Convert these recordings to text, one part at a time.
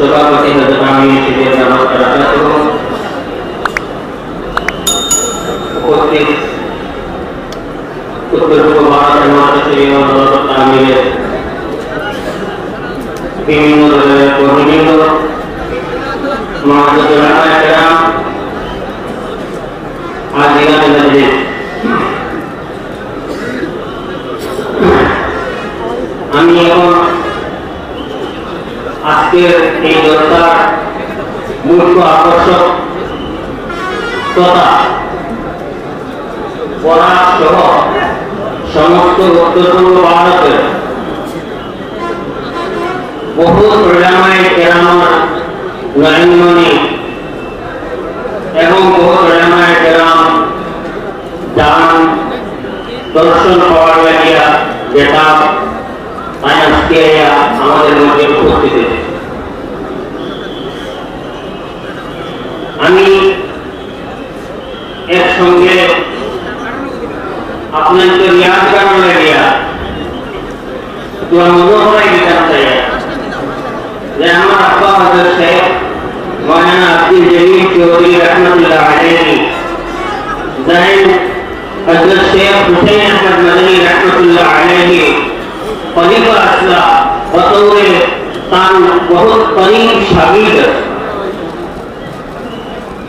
सभापति हजरत आमीन शिविर नामक कराता उपस्थित उत्तर पूर्व भारत हिमाचल श्री आमीन বিভিন্ন দলের কর্মীবৃন্দ মহাজোর আজ এখানে হাজির আমি এখন আজকের এই জলসার মুখ্য আকর্ষক তথা পড়া সহ সমস্ত উত্তর পূর্ব ভারতের বহু উলামায়ে কেরাম নয়নমণি এবং বহু উলামায়ে কেরাম জান দর্শন পাওয়ার লাগিয়া যেটা আজকে আমাদের মধ্যে উপস্থিত হয়েছে। আমি একসঙ্গে আপনাদের রিয়াজ করার লাগিয়া তোমার মনোহরাই বিচার চাই যে আমার আব্বা হযরত শেখ মাওলানা আব্দুল জলিল চৌধুরী রাহমাতুল্লাহ আলাইহি জাইন हजरत शेख हुसैन अहमद मदनी रहमतुल्लाह अलैहि खलीफा असला बतौर तान बहुत करीब शागिर्द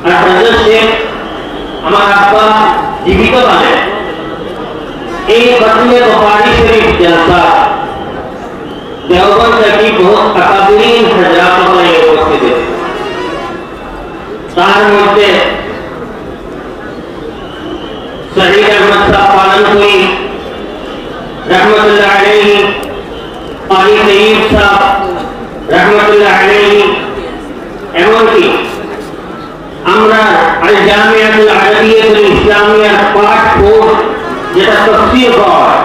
और हजरत शेख हमारा अब्बा जीवित बने एक खत्मे बुखारी शरीफ जलसा देवबंद की बहुत अकाबिरीन हजरात पर उपस्थित है तार मध्य शहीद अहमद साहब पालनपुरी रहमतुल्लाह अलैहि आली तय्यब साहब रहमतुल्लाह अलैहि एमनकी আমরা আল জামিয়াতুল আরবিয়াতুল ইসলামিয়া পার্ট 4 যেটা তাফসীর হয়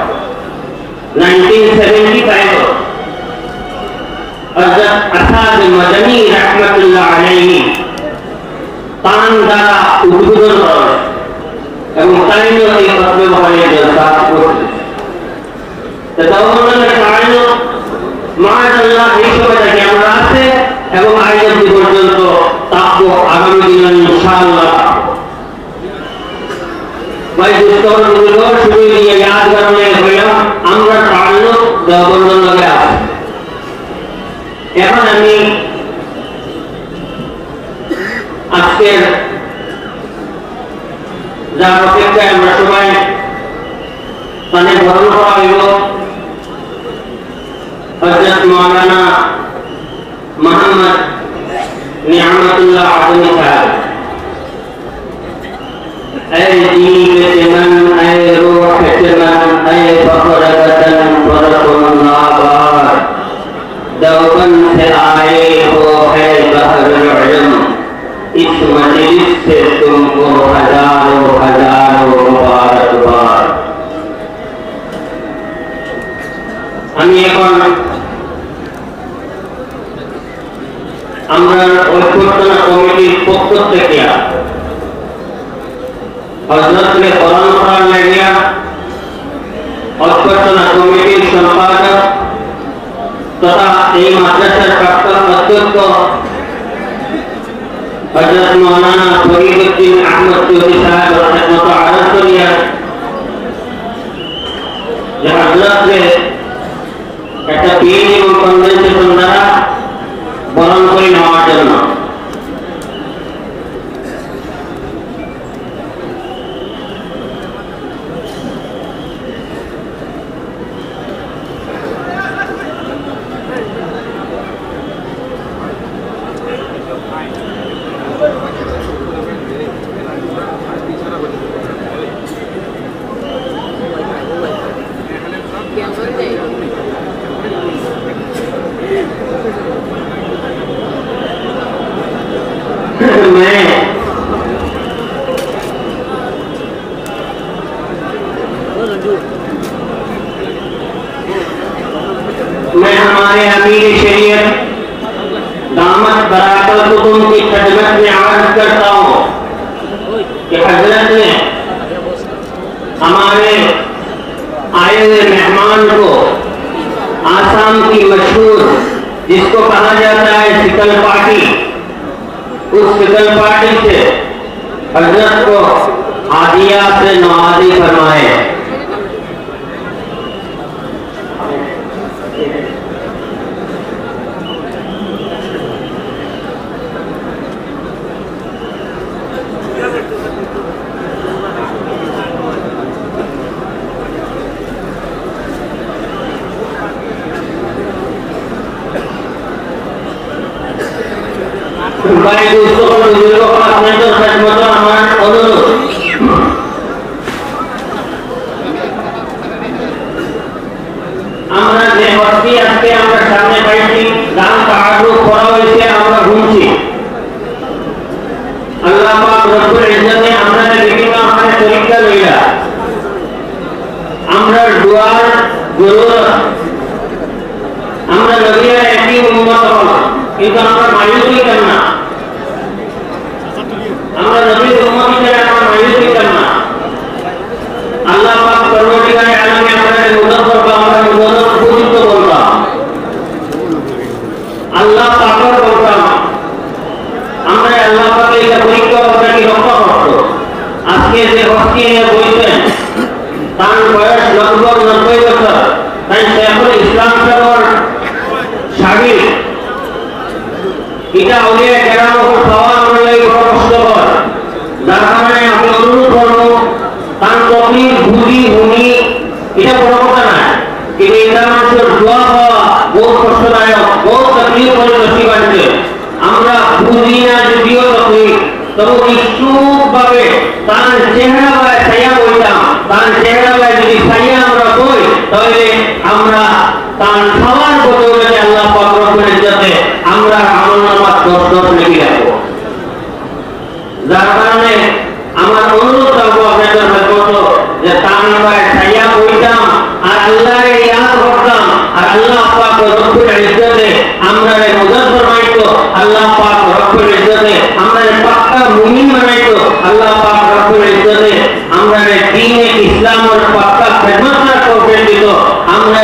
1975 হযরত আসাদ মাদানী রাহমাতুল্লাহ আলাইহি তান দ্বারা উদ্বোধন করেন এবং তাইও এই খতমে বহারিয়া জলসা করতেন তাওবানের কারণে মাআল্লাহ এই সময়টা কেমন আছে এবং আজ অবধি পর্যন্ত তাকবো আগামী দিনে ইনশাআল্লাহ ভাই দোস্তগুলো শুরু দিয়ে याद করলে হলো আমরা তাল্লুক দেওবন্দের লগে আছে এখন আমি আজকের যার অপেক্ষায় আমরা সবাই মানে বরণ করা হইল হযরত মাওলানা মোহাম্মদ নিয়ামতুল্লাহ আদমি সাহেব ऐ जीव मन ऐ रूह चमन ऐ फखरतन फरकुन नाबार देवबंद से आए हो है बहरुल इल्म इस मजलिस से तुमको हजारों हजारों मुबारकबाद। আমি এখন আমরা ঐক্যবদ্ধতা কমিটির পক্ষ থেকে হযরতকে কোরআন পড়ার লাগিয়া ঐক্যবদ্ধতা কমিটির সম্পাদক তথা এই মাদ্রাসার প্রাক্তন অধ্যক্ষ हजरत मौलाना फरीदुद्दीन अहमद चौधरी साहब रहमत आरज करिया যে হযরতকে একটা বিয়ে এবং কনভেনশন দ্বারা বরণ করে নেওয়ার জন্য मैं हमारे अमीर शरीयत दामत बराकत हुकुम की खिदमत में अर्ज करता हूँ कि हजरत ने हमारे आए हुए मेहमान को आसाम जिसको कहा जाता है सिकल पार्टी, उस सिकल पार्टी से हजरत को हादिया से नवाजी फरमाए। भाई दोस्तों और बुजुर्गों को अपने तो सचमुच हमारा अनुरोध, আমরা যে ভক্তি আজকে আমরা সামনে পাইছি দান পাহাড় করা হয়েছে, আমরা ঘুমছি। আল্লাহ পাক রব্বুল ইজ্জতে আমরা বিভিন্ন আমাদের তরিকা লইলা আমরা দুয়ার জরুরত, আমরা নবীর একই উম্মত হল, কিন্তু আমরা মায়ুসই কেন না? আমরা নবীর উম্মত হিসেবে আমরা মায়ুসই কেন না? আল্লাহ পাক পরবর্তীকালে আলমে আমাদের মুদত করবো, আমরা মুদত উপযুক্ত বলতাম, আল্লাহ পাকর বলতাম, আমরা আল্লাহ পাকে এটা পরীক্ষা আপনাকে রক্ষা করতো। আজকে যে হস্তি নিয়ে বলছেন তার বয়স লগভগ 90 বছর, তাই শেখুল ইসলাম সাহেবের শাগির এটা আউলিয়া কেরাম উপর খাওয়া আমার লাগে বড় কষ্টকর, যার কারণে আমি অনুরোধ করবো তার তকলিফ বুঝি হুনি এটা বড় কথা না, কিন্তু এটা মানুষের দোয়া পাওয়া বহু কষ্টদায়ক, বহু তকলিফ করে নসিব আছে। আমরা বুঝি না যদিও তকলিফ, তবু নিশ্চুপভাবে তার চেহারা বা ছায়া বইতাম, তার চেহারা বা যদি ছায়া আমরা বই তাহলে আমরা তার খাওয়ার বদলে আল্লাহ পাক রব্বুল ইজ্জতে আমরা আমলনামাত 10 লিখে রাখবো। যার কারণে আমার অনুরোধ রাখবো আপনাদের মত যে তার নামে ছায়া বইতাম আর আল্লাহর ইয়াদ করতাম, আর আল্লাহ পাক রব্বুল ইজ্জতে আমরা মদদ ফরমাইতো, আল্লাহ পাক রব্বুল ইজ্জতে আমরা পাক্কা মুমিন বানাইতো, আল্লাহ পাক রব্বুল ইজ্জতে আমরা দ্বীনে ইসলামের পাক্কা খেদমত করতে দিত। আমরা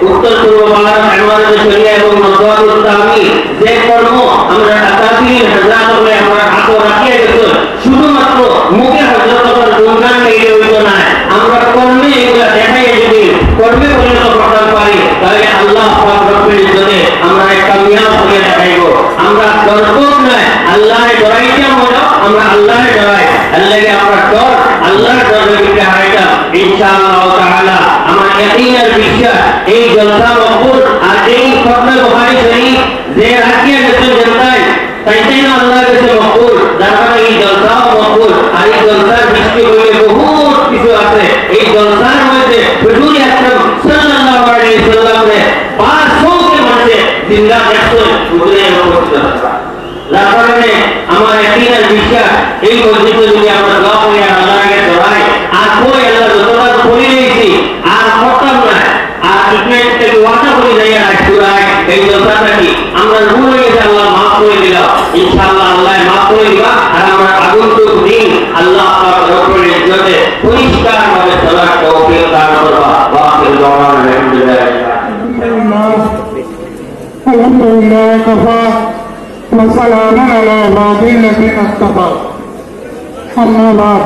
উত্তর পূর্ব বাংলার ইমারতে শরিয়া এবং নওয়াজুল তামি যে কর্ম আমরা আকাশীর হযরত বলে আমরা হাত রাখিয়ে গেছো, শুধুমাত্র মুখে হযরতের গুণগান গাইলে হইতো না, আমরা কর্মে এগুলা দেখাই যদি কর্মে পরিণত করতে পারি তাহলে আল্লাহ পাক রব্বুল ইজ্জতে আমরা কামিয়াব হয়ে দেখাইবো। আমরা দরপোক নয়, আল্লাহর ডরাইতে হলো, আমরা আল্লাহর ডরাই, আল্লাহকে আমরা ডর, আল্লাহর ডরে বিকে হারাইতা ইনশাআল্লাহ তাআলা। আমার ইয়াকিনের বিশ্বাস এই জলসা মকবুল আর এই খতমে বুখারী শরীফ যে রাখিয়ে গেছেন জনতায় তাইতে না আল্লাহর কাছে মকবুল, যার কারণে এই জলসা মকবুল। আর এই জলসার বৃষ্টি হইলে বহুত কিছু আছে, এই জলসার মধ্যে হুজুর আকরাম সাল্লাল্লাহু আলাইহি ওয়াসাল্লামের 500 কে মধ্যে জিন্দা দেখছেন হুজুরের উপস্থিত। যার কারণে আমার ইয়াকিনের বিশ্বাস এই মসজিদে যদি আমরা দোয়া করি আর আল্লাহকে ধরাই আর কই আল্লাহ যতটা করি নিয়েছি আর করতাম না, আর ইকমেন্ট থেকে ওয়াদা করে যাই আর সুরায় এই জলসাটা কি আমরা ভুল হয়ে গেছে, আল্লাহ মাফ করে দিলাম, ইনশাআল্লাহ আল্লাহ মাফ করে দিবা। আর আমরা আগন্তুক দিন আল্লাহ পাক রব্বুল ইজ্জতে পরিষ্কারভাবে চলার তৌফিক দান করবা। ওয়াকিল দাওয়ানা আলহামদুলিল্লাহ আলহামদুলিল্লাহ কাফা ওয়া সালামুন আলা ইবাদিল্লাযিনা ইসতাফা। আম্মা বা'দ,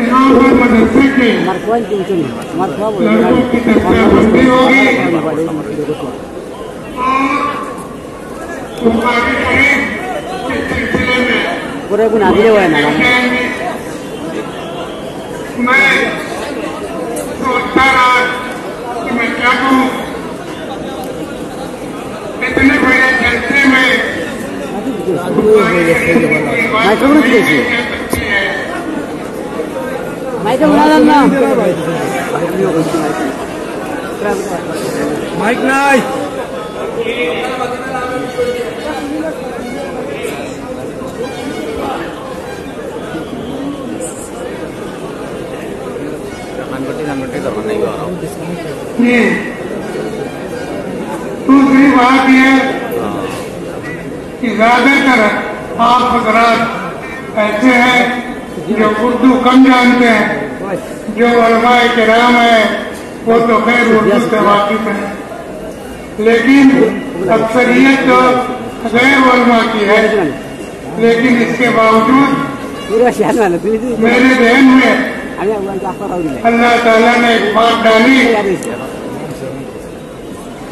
यहाँ पर मदरसे के लड़कों की दस्ताबंदी होगी और बुखारी शरीफ के सिलसिले में मैं सोचता रहा कि मैं क्या कहूँ, इतने बड़े जलसे में बुखारी शरीफ की बात नहीं कह सकती है। माइक नहीं दूसरी बात यह कि ज्यादातर आप हजरात ऐसे हैं जो उर्दू कम जानते हैं, जो उलमाए किराम है वो तो खैर उर्दू से वाकिफ है, लेकिन अक्सरियत तो गैर उलमा की है। लेकिन इसके बावजूद मेरे जहन में अल्लाह ताला ने एक बात डाली,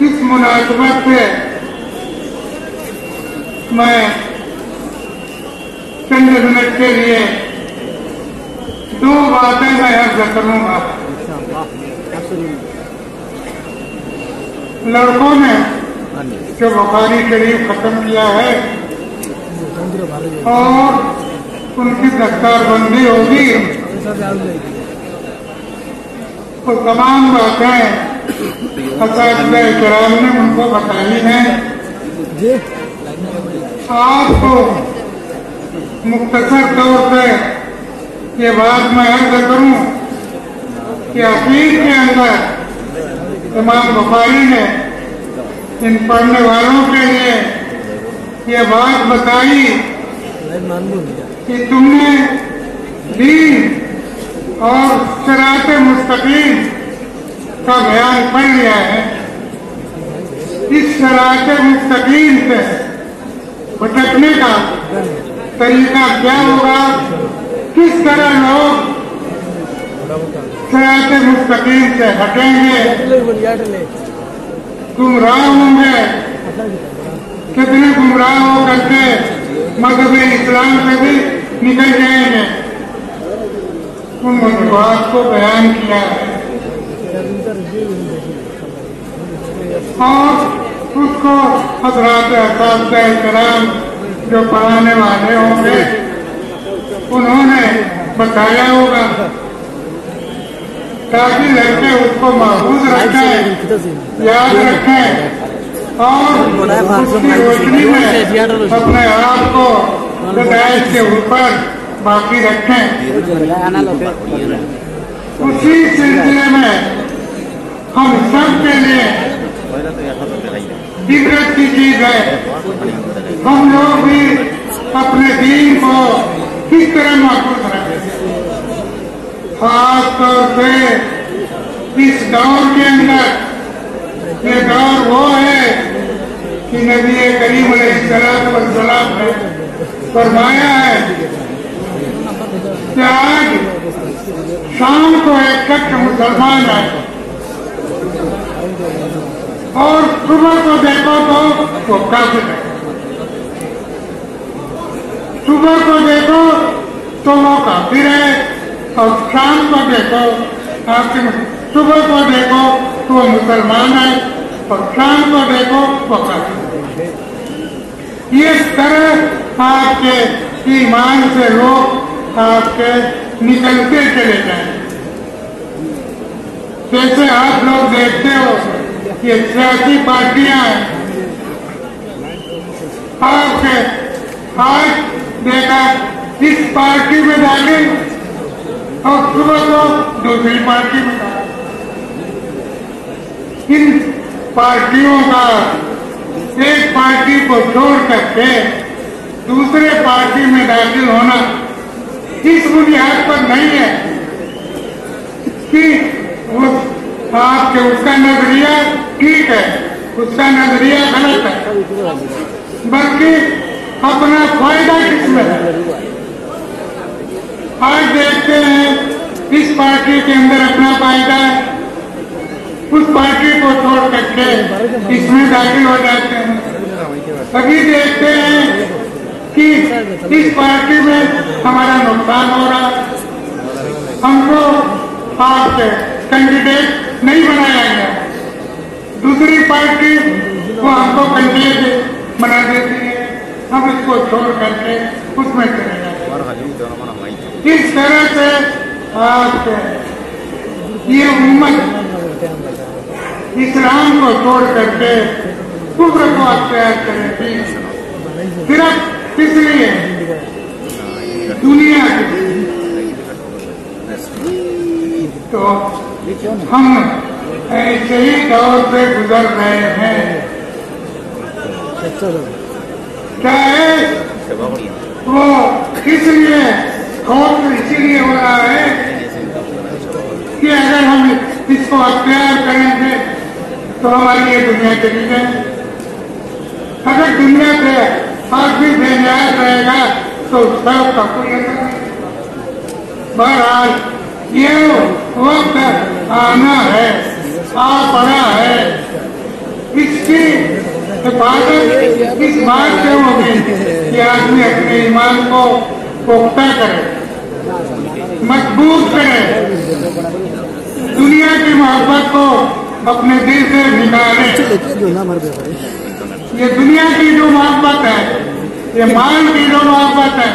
इस मुनासिबत से मैं चंद मिनट के लिए दो बातें मैं अर्ज करूंगा। लड़कों ने जो बुखारी शरीफ खत्म किया है और उनकी दस्तारबंदी होगी, तो तमाम बातें किराम ने उनको बताई है। आपको मुख्तसर तौर पे ये बात मैं अर्ज करूं कि अकीद के अंदर इमाम बुखारी ने इन पढ़ने वालों के लिए ये बात बताई कि तुमने दीन और सिरात मुस्तकीम का बयान पढ़ लिया है। इस सिरात मुस्तकीम से भटकने का तरीका क्या होगा, किस तरह लोग सिरात मुस्तकीम से हटेंगे, गुमराह होंगे, कितने गुमराह होकर के मजहब इस्लाम से भी निकल जाएंगे, उन बात को बयान किया है और उसको हजरात असातिज़ा-ए-किराम जो पढ़ाने वाले होंगे उन्होंने बताया होगा, ताकि लड़के उसको महफूज रखें, याद रखें और उसकी रोशनी में अपने आप को हिदायत के ऊपर बाकी रखें। उसी सिलसिले में हम सब के लिए इबरत की चीज है, हम लोग भी अपने दीन को किस तरह महफूज रखें। खास तौर से इस दौर के अंदर ये दौर वो है कि नबी करीम अलैहिस्सलाम ने फरमाया है कि आज शाम को एक शख्स मुसलमान है और सुबह को देखो तो वो काफिर है, सुबह को देखो तो वो काफिर है और शाम को देखो, आपके सुबह को देखो तो वो मुसलमान है और शाम को देखो वो काफिर है। ये तरह आपके ईमान से लोग आपके निकलते चले जाए। जैसे आप लोग देखते हो ये सियासी पार्टियां हैं, आपके आज देखा इस पार्टी में डाले और सुबह को दूसरी पार्टी में डाले। इन पार्टियों का एक पार्टी को छोड़ करके दूसरे पार्टी में दाखिल होना इस बुनियाद पर नहीं है कि आपके उसका नजरिया ठीक है, उसका नजरिया गलत है, बल्कि अपना फायदा किसमें है। आज देखते हैं इस पार्टी के अंदर अपना फायदा है, उस पार्टी को छोड़ करके इसमें दाखिल हो जाते हैं। अभी देखते हैं कि इस पार्टी में हमारा नुकसान हो रहा, हमको आपके कैंडिडेट नहीं बनाया गया, दूसरी पार्टी वो हमको कैंडिडेट बना देती है, हम इसको छोड़ करके उसमें चले जाते। इस तरह से आपके ये उम्मत इस्लाम को छोड़ करके कुफ्र को अख्तियार करेगी, सिर्फ इसलिए दुनिया की। तो हम ऐसे ही दौर से गुजर रहे हैं। चाहे वो इसलिए खौफ इसीलिए हो रहा है कि अगर हम इसको अख्तियार करेंगे तो हमारी ये दुनिया चली जाए। अगर दुनिया से आदमी बेनियाज रहेगा तो उसका कोई असर नहीं। बहरहाल ये वक्त आना है, आ पड़ा है। इसकी हिफाजत इस बात से होगी कि आदमी अपने ईमान को पुख्ता करे, मजबूत करे, दुनिया की मोहब्बत को अपने दिल से निकाले। ये दुनिया की जो मोहब्बत है, ये माल की जो मोहब्बत है,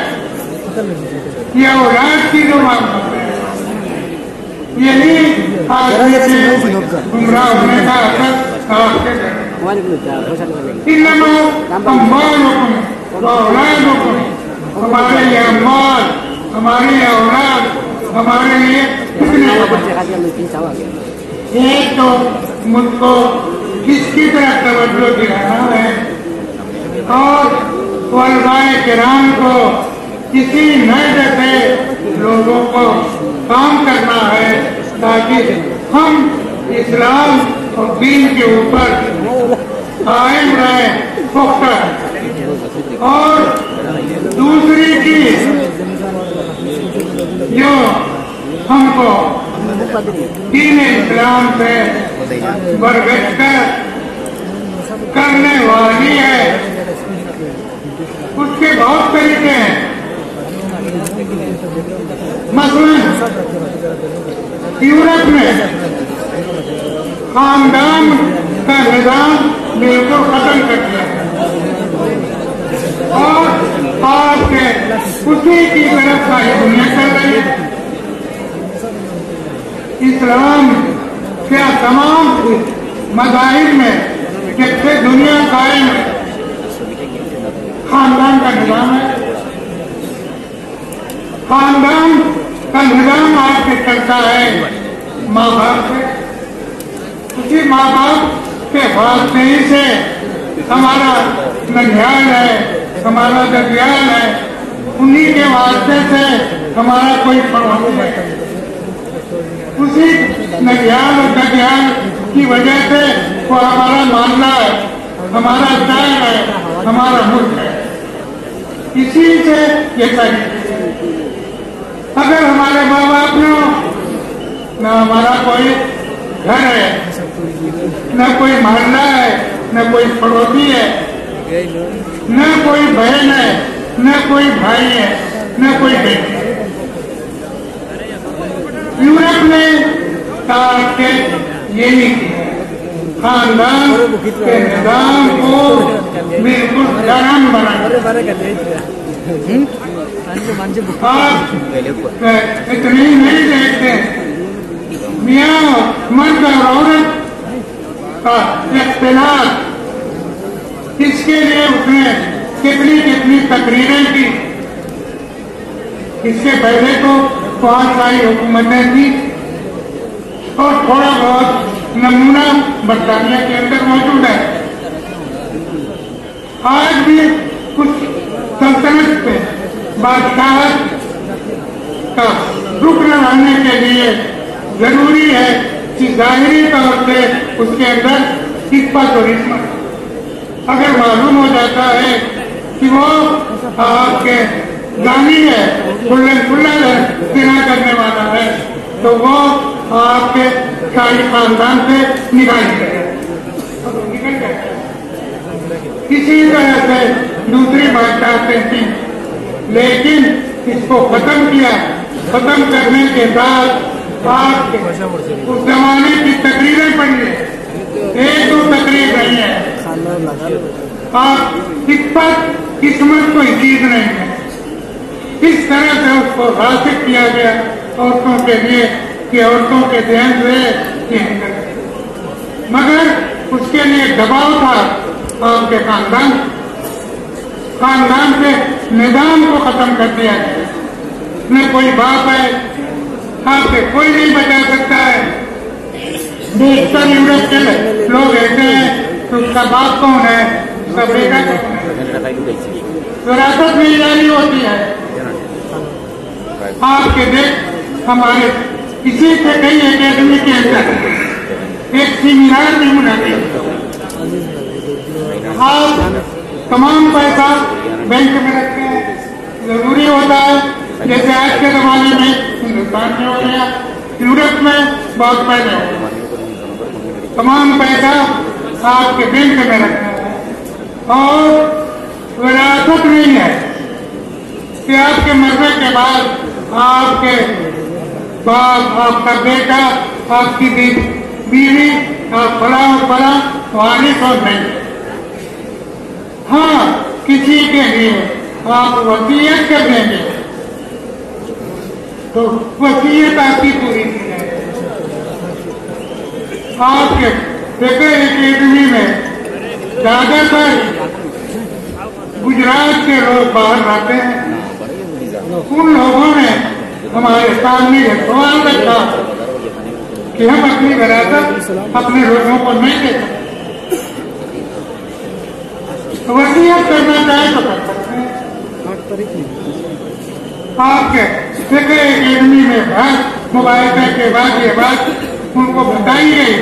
ये औलाद की जो मोहब्बत है, यही आदमी के गुमराह होने का असर हमारे लिए अम्बाल, हमारे औलाद, हमारे लिए एक तो मुझको किसकी तरफ तवज्जो दिलाना है और वलबाए किराम को किसी नए जैसे लोगों को काम करना है ताकि हम इस्लाम और दीन के ऊपर कायम रहे, पुख्ता। और दूसरी चीज जो हमको दीन इस्लाम से बरगश करने वाली है, उसके बहुत तरीके हैं। मसलन यूरोप में खानदान का निजाम बिल्कुल खत्म कर दिया और आपके उसी की तरफ का ये दुनिया चल रही है। इस्लाम क्या तमाम मज़ाहिब में जब से दुनिया कायम है खानदान का निजाम है। खानदान का निजाम आपके चलता है माँ बाप से, उसी माँ बाप के वास्ते ही से हमारा ननिहाल है, हमारा ददियाल है, उन्हीं के वास्ते से हमारा कोई पड़ोसी है। उसी ननिहाल और ददियाल की वजह से वो हमारा मामला है, हमारा शहर है, हमारा मुल्क है। इसी से ये सही। अगर हमारे माँ बाप न न हमारा कोई घर है, न कोई मोहल्ला है, न कोई पड़ोसी है, न कोई बहन है, न कोई भाई है, न कोई बेटी है। यूरोप ने के यही खानदान के निजाम को बिल्कुल गरम बना। आप इतनी नहीं देखते मियाँ मर्द और औरत का इख्तिलाफ, इसके लिए उसने कितनी कितनी तकरीरें की। इससे पहले तो बहुत सारी हुकूमतें थी और थोड़ा बहुत नमूना बरतानिया के अंदर मौजूद है। आज भी कुछ सल्तनत पे बादशाह का रुकन रहने के लिए जरूरी है कि जाहिरी तौर से उसके अंदर इस्फत और इस्मत अगर मालूम हो जाता है कि वो आपके जानी है, खुल्ला जिना करने वाला है, तो वो आपके शाही खानदान से निकाल जाए। इसी तरह से दूसरी बादशाह थी, लेकिन इसको खत्म किया। खत्म करने के बाद आप उस जमाने की तकरीरें पढ़िए, एक दो तकरीर नहीं है। आप इस्फत किस्मत कोई चीज नहीं है। इस तरह से उसको हासिल किया गया औरतों के लिए कि औरतों के ध्यान से मगर उसके लिए दबाव था आपके खानदान के निजाम को खत्म कर दिया गया। न कोई बाप है, आपसे कोई नहीं बचा सकता है। देशतर यूरोप के लोग ऐसे हैं तो उसका बाप कौन है, उसका बेटा कौन है, विरासत में जारी होती है। आपके देश हमारे इसी से कई एकेडमी के अंदर एक सेमिनार भी होना चाहिए। आप तमाम पैसा बैंक में रखते हैं, जरूरी होता है, जैसे आज के जमाने में हिंदुस्तान में हो गया, यूरोप में बहुत पहले हो गया। तमाम पैसा आपके बैंक में रखना है और विरासत नहीं है कि आपके मरने के बाद आपके बाप, आपका बेटा, आपकी बीवी, आप बड़ा वारिस और नहीं। हाँ, किसी के लिए आप वसीयत कर देंगे तो वसीयत आपकी पूरी की जाएगी। आपके पेपर एकेडमी में ज्यादातर गुजरात के लोग बाहर आते हैं। उन लोगों ने हमारे सामने ये सवाल रखा कि हम अपनी विरासत अपने लोगों को नहीं दे सकते। वसीयत करना चाहे तो कर सकते हैं। आपके पेपर एकेडमी में बात मोबाइल के बाद ये बात उनको बताई गई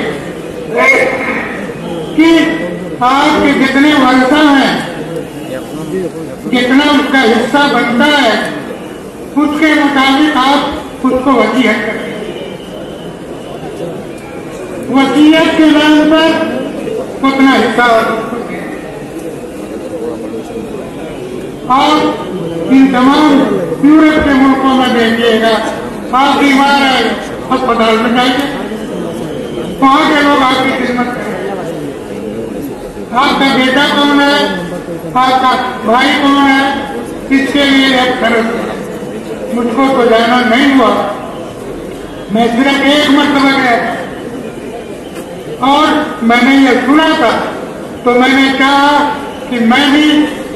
कि आपके जितने वर्षा हैं, जितना उसका हिस्सा बनता है, उसके मुताबिक आप उसको वसीयत करें। वसीयत के नाम पर उतना हिस्सा आप इन तमाम यूरोप के मुल्कों में देखिएगा, आप बीमार है अस्पताल में जाइए, वहां के लोग आपकी खिदमत करेंगे। आपका बेटा कौन है, आपका भाई कौन है, इसके लिए एक खर्च। मुझको तो जाना नहीं हुआ, मैं सिर्फ एक मरतबा गया था और मैंने ये सुना था, तो मैंने कहा कि मैं भी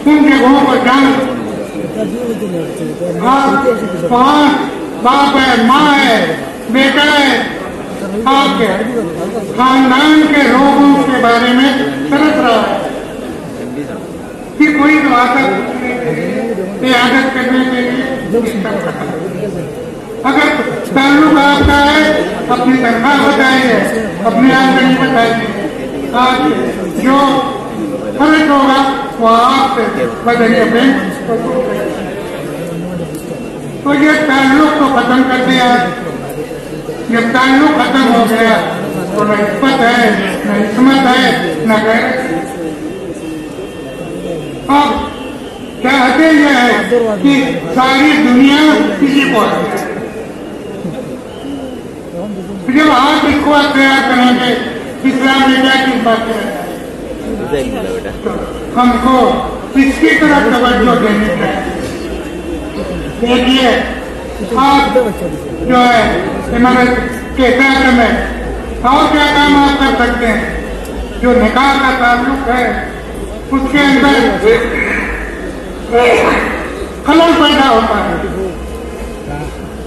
उन जगहों पर जाऊं। वहाँ बाप है, माँ है, बेटा है, आपके खानदान के लोगों के बारे में तरस रहा है कि कोई तो आदत करने के लिए। अगर ताल्लुक आपका है, अपनी तनख्वाह बताइए, अपनी आमदनी बताइए, आप जो खर्च होगा वो आपसे बदलिए बैंक। तो ये ताल्लुक तो खत्म कर दिया। जब ताल्लुक खत्म हो गया तो न इज्जत है, न इस्मत है, न गैरत। अब कहते ये है कि सारी दुनिया किसी को है। जब आप इसको तैयार करेंगे, इस्लाम में क्या चीज बात है, हमको इसकी तरफ तवज्जो देनी चाहिए। देखिए, आप जो है इमारत के क्षेत्र में और क्या काम आप कर सकते हैं। जो निकाह का ताल्लुक है उसके अंदर खलल पैदा होता है।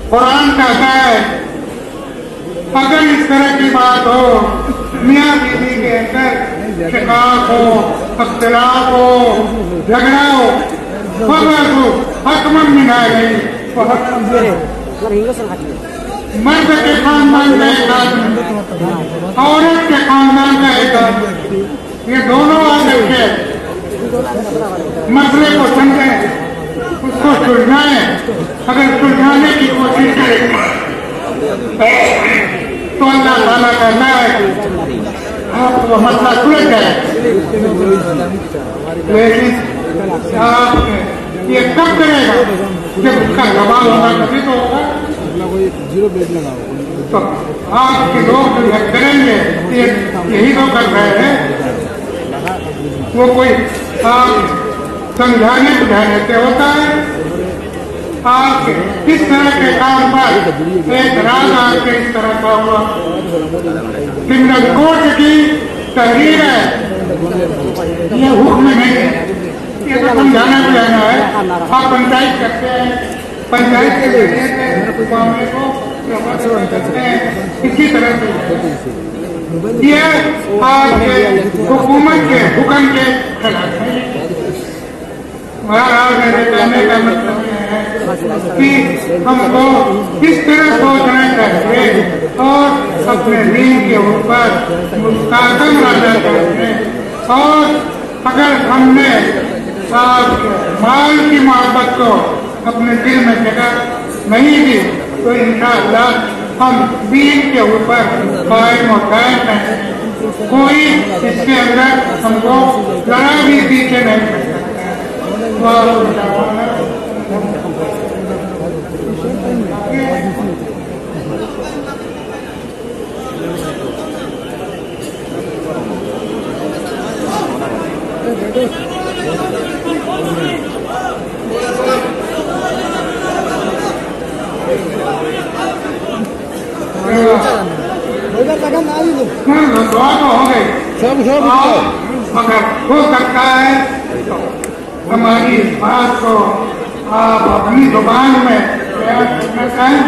कुरान कहता है अगर इस तरह की बात हो, मियाँ बीवी के अंदर शिकायत हो, अख्तिलाफ हो, झगड़ा हो, हकमन मिला गई, मर्द के खानदान का एक आदमी, औरत के खानदान का एक आदमी, ये दोनों आदमी के मसले को समझें, उसको सुलझाएं। अगर सुलझाने की कोशिश करें तो अल्लाह ताला कहना है आप वो मसला सुलझ जाए। लेकिन आप ये कब करेगा, जब उसका दबाव होगा तभी तो होगा। तो आपके लोग जो करेंगे यही तो कर रहे हैं। वो कोई आप समझाने बुझाने से होता है, आपके इस तरह के काम पर एक राज आपके इस तरह का हुआ। सिंगल कोर्ट की तहरीर है, ये हुक्म नहीं है, ये तो समझाना भी रहना है। आप पंचायत करते हैं, पंचायत के जरिए से मामले को करते हैं, इसी तरह से ये आपके हुकूमत के हुक्म के खिलाफ है। मेरे कहने का मतलब है कि हमको इस तरह सोचना चाहिए और अपने दीन के ऊपर मुस्तकाम रहना चाहिए। और अगर हमने माल की मोहब्बत को अपने दिल में जगह नहीं दी तो इंशाअल्लाह हम दीन के ऊपर कायम और कायम रहेंगे। कोई इसके अंदर हमको जरा भी पीछे नहीं कर सकता। दुआ तो हो गई मगर हो सकता है तो हमारी इस बात को आप अपनी जुबान में प्रयास करना चाहें।